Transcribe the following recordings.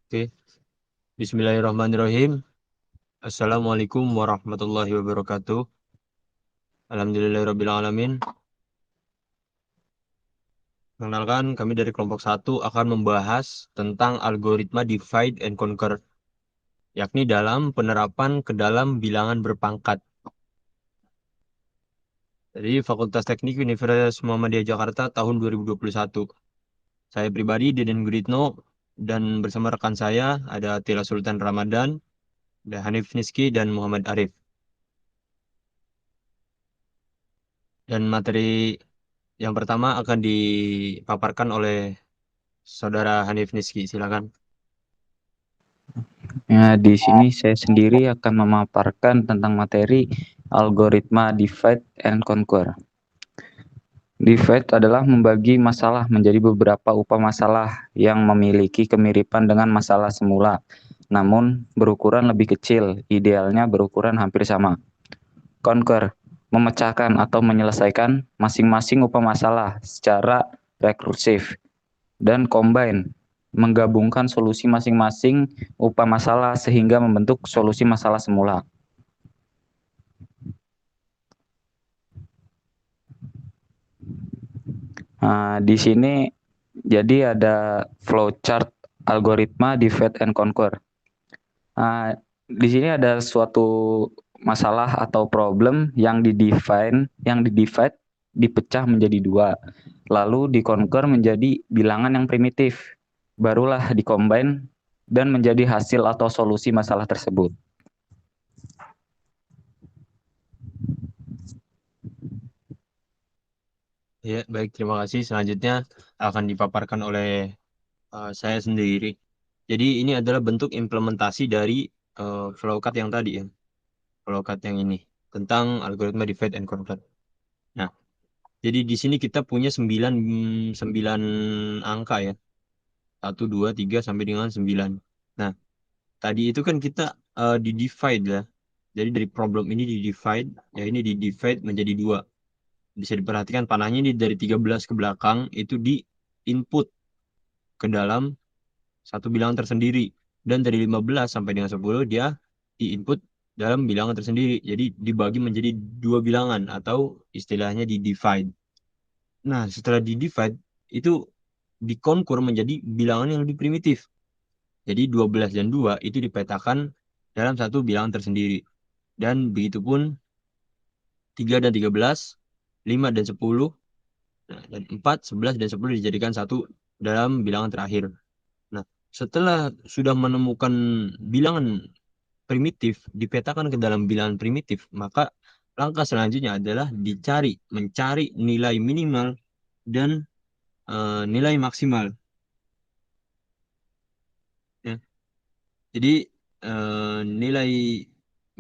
Oke, Bismillahirrahmanirrahim. Assalamualaikum warahmatullahi wabarakatuh. Alhamdulillahirrahmanirrahim. Perkenalkan, kami dari kelompok satu akan membahas tentang algoritma divide and conquer, yakni dalam penerapan ke dalam bilangan berpangkat. Dari Fakultas Teknik Universitas Muhammadiyah Jakarta tahun 2021. Saya pribadi, Deden Guritno, dan bersama rekan saya ada Tila Sultan Ramadan, ada Hanif Niski, dan Muhammad Arif. Dan materi yang pertama akan dipaparkan oleh Saudara Hanif Niski. Silakan. Ya, di sini saya sendiri akan memaparkan tentang materi algoritma divide and conquer. Divide adalah membagi masalah menjadi beberapa masalah yang memiliki kemiripan dengan masalah semula, namun berukuran lebih kecil, idealnya berukuran hampir sama. Conquer, memecahkan atau menyelesaikan masing-masing masalah secara rekursif. Dan combine, menggabungkan solusi masing-masing masalah sehingga membentuk solusi masalah semula. Nah, di sini jadi ada flowchart algoritma divide and conquer. Nah, di sini ada suatu masalah atau problem yang divide, dipecah menjadi dua, lalu diconquer menjadi bilangan yang primitif, barulah dikombine dan menjadi hasil atau solusi masalah tersebut. Ya, baik, terima kasih. Selanjutnya akan dipaparkan oleh saya sendiri. Jadi ini adalah bentuk implementasi dari flowchart yang tadi ya. Flowchart yang ini tentang algoritma divide and conquer. Nah, jadi di sini kita punya 9 angka ya. 1, 2, 3 sampai dengan 9. Nah, tadi itu kan kita di divide ya. Jadi dari problem ini di divide, ya ini di divide menjadi dua. Bisa diperhatikan panahnya ini dari 13 ke belakang itu di input ke dalam satu bilangan tersendiri. Dan dari 15 sampai dengan 10 dia di input dalam bilangan tersendiri. Jadi dibagi menjadi dua bilangan atau istilahnya di divide. Nah, setelah di divide itu dikonkur menjadi bilangan yang lebih primitif. Jadi 12 dan 2 itu dipetakan dalam satu bilangan tersendiri. Dan begitu pun 3 dan 13, 5 dan 10, nah, dan 4, 11, dan 10 dijadikan satu dalam bilangan terakhir. Nah, setelah sudah menemukan bilangan primitif, dipetakan ke dalam bilangan primitif, maka langkah selanjutnya adalah mencari nilai minimal dan nilai maksimal. Ya. Jadi nilai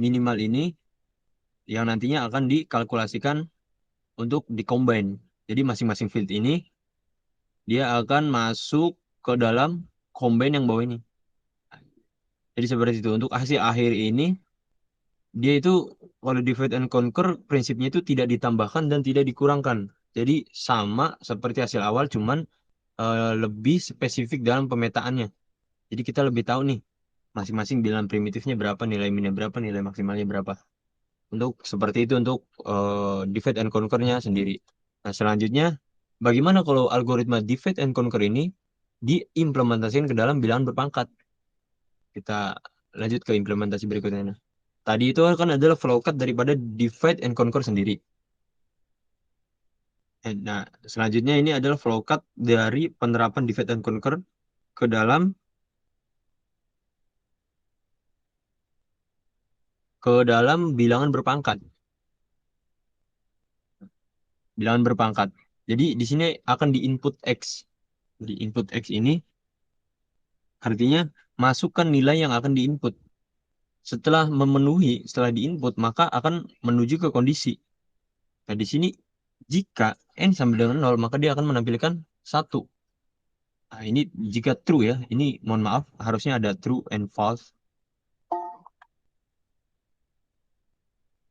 minimal ini yang nantinya akan dikalkulasikan untuk dikombine. Jadi masing-masing field ini dia akan masuk ke dalam combine yang bawah ini. Jadi seperti itu. Untuk hasil akhir ini, dia itu kalau divide and conquer prinsipnya itu tidak ditambahkan dan tidak dikurangkan. Jadi sama seperti hasil awal, cuman lebih spesifik dalam pemetaannya. Jadi kita lebih tahu nih masing-masing bilangan primitifnya berapa, nilai minnya berapa, nilai maksimalnya berapa. Untuk seperti itu untuk divide and conquer-nya sendiri. Nah, selanjutnya bagaimana kalau algoritma divide and conquer ini diimplementasikan ke dalam bilangan berpangkat? Kita lanjut ke implementasi berikutnya. Nah, tadi itu kan adalah flowchart daripada divide and conquer sendiri. Nah, selanjutnya ini adalah flowchart dari penerapan divide and conquer ke dalam bilangan berpangkat. Bilangan berpangkat. Jadi di sini akan di input X. Di input X ini artinya masukkan nilai yang akan diinput. Setelah diinput, maka akan menuju ke kondisi. Nah, di sini jika n sama dengan 0, maka dia akan menampilkan 1. Nah, ini jika true ya. Ini mohon maaf, harusnya ada true and false.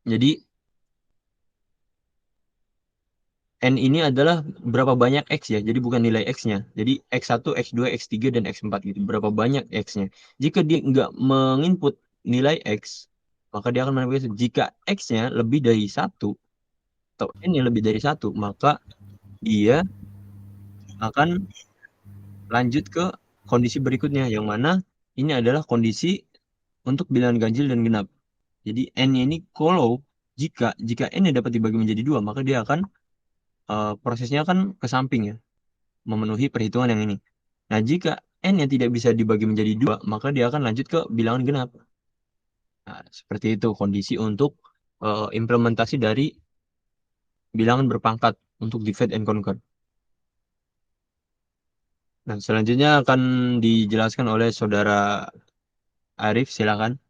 Jadi N ini adalah berapa banyak X ya, jadi bukan nilai X-nya. Jadi X1, X2, X3, dan X4 gitu. Berapa banyak X-nya. Jika dia nggak menginput nilai X, maka dia akan menambahkan jika X-nya lebih dari satu atau N-nya lebih dari satu, maka dia akan lanjut ke kondisi berikutnya, yang mana ini adalah kondisi untuk bilangan ganjil dan genap. Jadi N-nya ini kalau jika N-nya dapat dibagi menjadi dua, maka dia akan prosesnya akan ke samping ya, memenuhi perhitungan yang ini. Nah, jika N-nya tidak bisa dibagi menjadi dua, maka dia akan lanjut ke bilangan genap. Nah, seperti itu kondisi untuk implementasi dari bilangan berpangkat untuk divide and conquer. Nah, selanjutnya akan dijelaskan oleh Saudara Arif, silakan.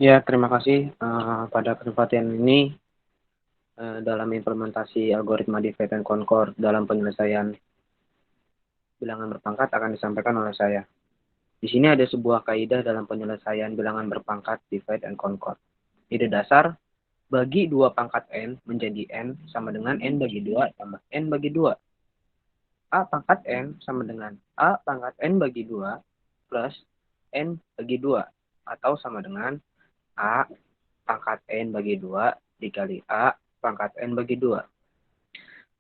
Ya, terima kasih pada kesempatan ini dalam implementasi algoritma divide and conquer dalam penyelesaian bilangan berpangkat akan disampaikan oleh saya. Di sini ada sebuah kaidah dalam penyelesaian bilangan berpangkat divide and conquer. Ide dasar, bagi 2 pangkat n menjadi n sama dengan n bagi 2 tambah n bagi 2. A pangkat n sama dengan A pangkat n bagi 2 plus n bagi 2 atau sama dengan A pangkat n bagi 2 dikali A pangkat n bagi 2.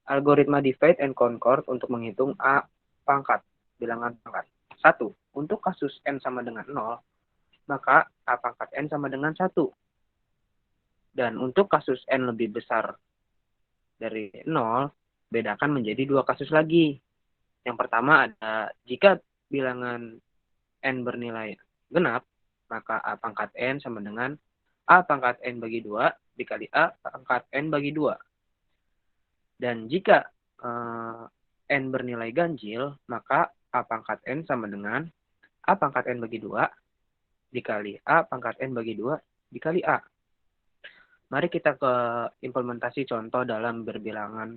Algoritma divide and conquer untuk menghitung A pangkat, bilangan pangkat. 1. Untuk kasus n sama dengan 0, maka A pangkat n sama dengan 1. Dan untuk kasus n lebih besar dari 0, bedakan menjadi 2 kasus lagi. Yang pertama ada jika bilangan n bernilai genap, maka A pangkat n sama dengan A pangkat n bagi 2 dikali A pangkat n bagi 2. Dan jika n bernilai ganjil, maka A pangkat n sama dengan A pangkat n bagi 2 dikali A pangkat n bagi 2 dikali A. Mari kita ke implementasi contoh dalam berbilangan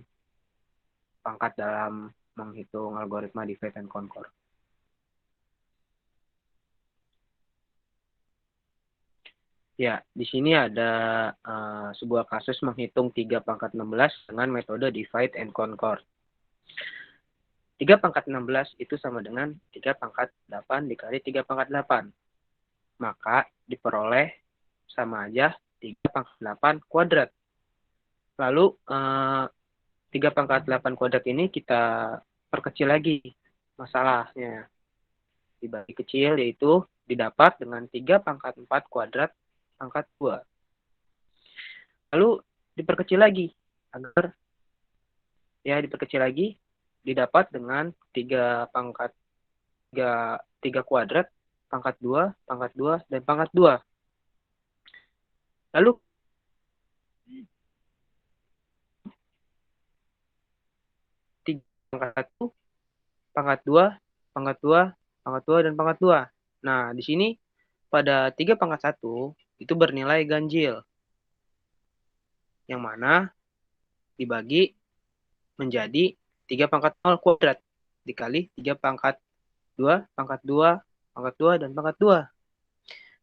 pangkat dalam menghitung algoritma divide and conquer. Ya, di sini ada sebuah kasus menghitung 3 pangkat 16 dengan metode divide and conquer. 3 pangkat 16 itu sama dengan 3 pangkat 8 dikali 3 pangkat 8. Maka diperoleh sama aja 3 pangkat 8 kuadrat. Lalu 3 pangkat 8 kuadrat ini kita perkecil lagi masalahnya. Dibagi kecil yaitu didapat dengan 3 pangkat 4 kuadrat pangkat 2. Lalu diperkecil lagi agar diperkecil lagi didapat dengan 3 pangkat 3 kuadrat pangkat 2, pangkat 2 dan pangkat 2. Lalu pangkat 1, pangkat 2, pangkat 2, pangkat 2 dan pangkat 2. Nah, di sini pada 3 pangkat 1 itu bernilai ganjil. Yang mana dibagi menjadi 3 pangkat 0 kuadrat dikali 3 pangkat 2, pangkat 2, pangkat 2 dan pangkat 2.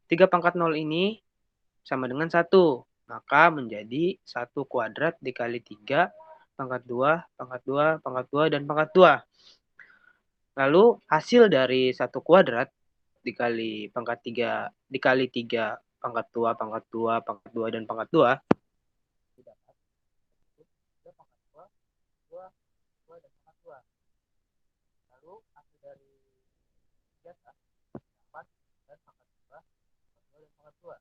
3 pangkat 0 ini sama dengan 1. Maka menjadi 1 kuadrat dikali 3 pangkat 2, pangkat 2, pangkat 2 dan pangkat 2. Lalu hasil dari 1 kuadrat dikali pangkat 3 dikali 3 pangkat 2, pangkat 2, pangkat 2 dan pangkat 2 didapat 3 pangkat 2, 2, 2 dan pangkat 2. Lalu hasil dari 3 dapat dan pangkat 2, pangkat 2 dan pangkat 2.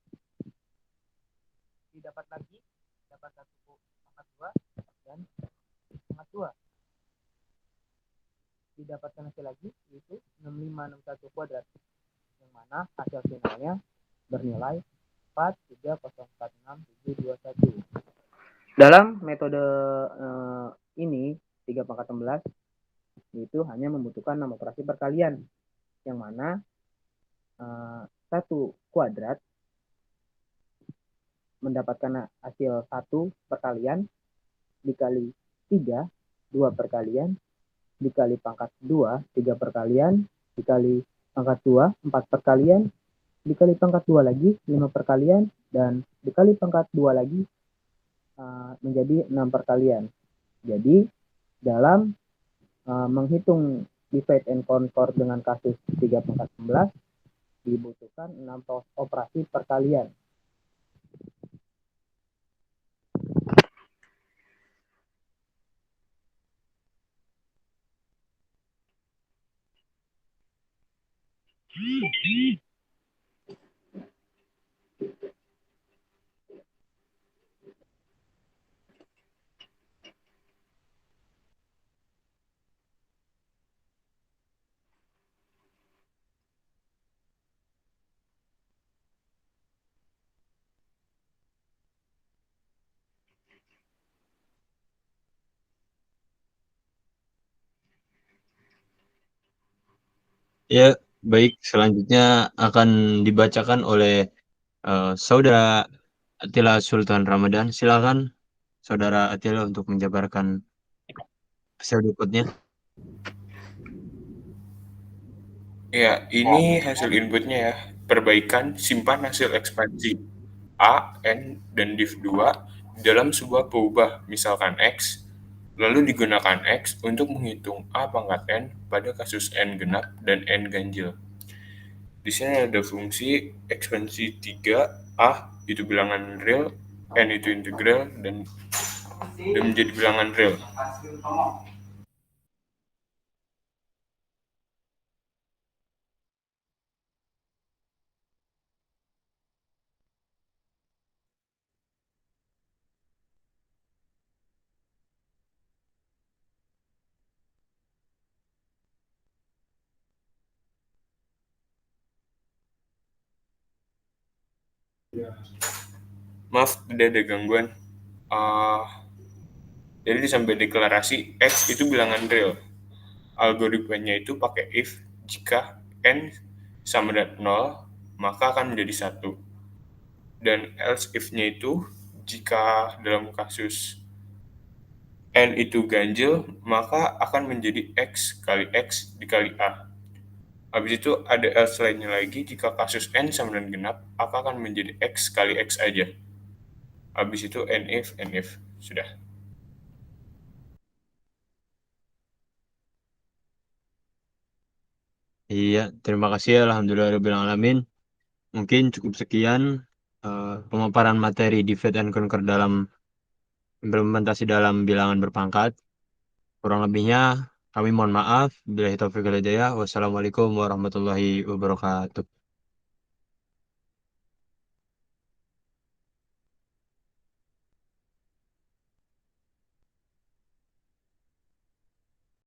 Didapat lagi dapat 1 pangkat 2 dan pangkat 2. Didapatkan hasil lagi yaitu 6561 kuadrat, yang mana hasil finalnya bernilai 4, 3, 0, 4, 6, 7, 2, 1. Dalam metode ini 3 pangkat 16 itu hanya membutuhkan 6 operasi perkalian, yang mana 1 kuadrat mendapatkan hasil 1 perkalian dikali 3, 2 perkalian dikali pangkat 2, 3 perkalian dikali pangkat 2, 4 perkalian dikali pangkat 2 lagi, 5 perkalian dan dikali pangkat 2 lagi, menjadi 6 perkalian. Jadi dalam menghitung divide and conquer dengan kasus 3 pangkat 16 dibutuhkan 6 operasi perkalian. Ya, baik. Selanjutnya akan dibacakan oleh Saudara Atila Sultan Ramadan. Silakan, Saudara Atila, untuk menjabarkan pseudo code-nya. Ya, ini hasil inputnya ya. Perbaikan simpan hasil ekspansi A, N, dan div 2 dalam sebuah peubah, misalkan X, lalu digunakan X untuk menghitung A pangkat N pada kasus N genap dan N ganjil. Di sini ada fungsi ekspansi 3, A itu bilangan real, N itu integral, dan menjadi bilangan real. Maaf, tidak ada gangguan. Jadi sampai deklarasi X itu bilangan real. Algoritmanya itu pakai if jika N sama dengan 0, maka akan menjadi 1. Dan else if-nya itu jika dalam kasus N itu ganjil, maka akan menjadi X kali X dikali A. Habis itu ada else lainnya lagi, jika kasus N sama dengan genap, maka akan menjadi X kali X aja. Habis itu N if, sudah. Iya, terima kasih. Alhamdulillahirrahmanirrahim. Mungkin cukup sekian pemaparan materi divide and conquer dalam implementasi dalam bilangan berpangkat. Kurang lebihnya kami mohon maaf. Billahi taufiq wal hidayah. Wassalamualaikum warahmatullahi wabarakatuh.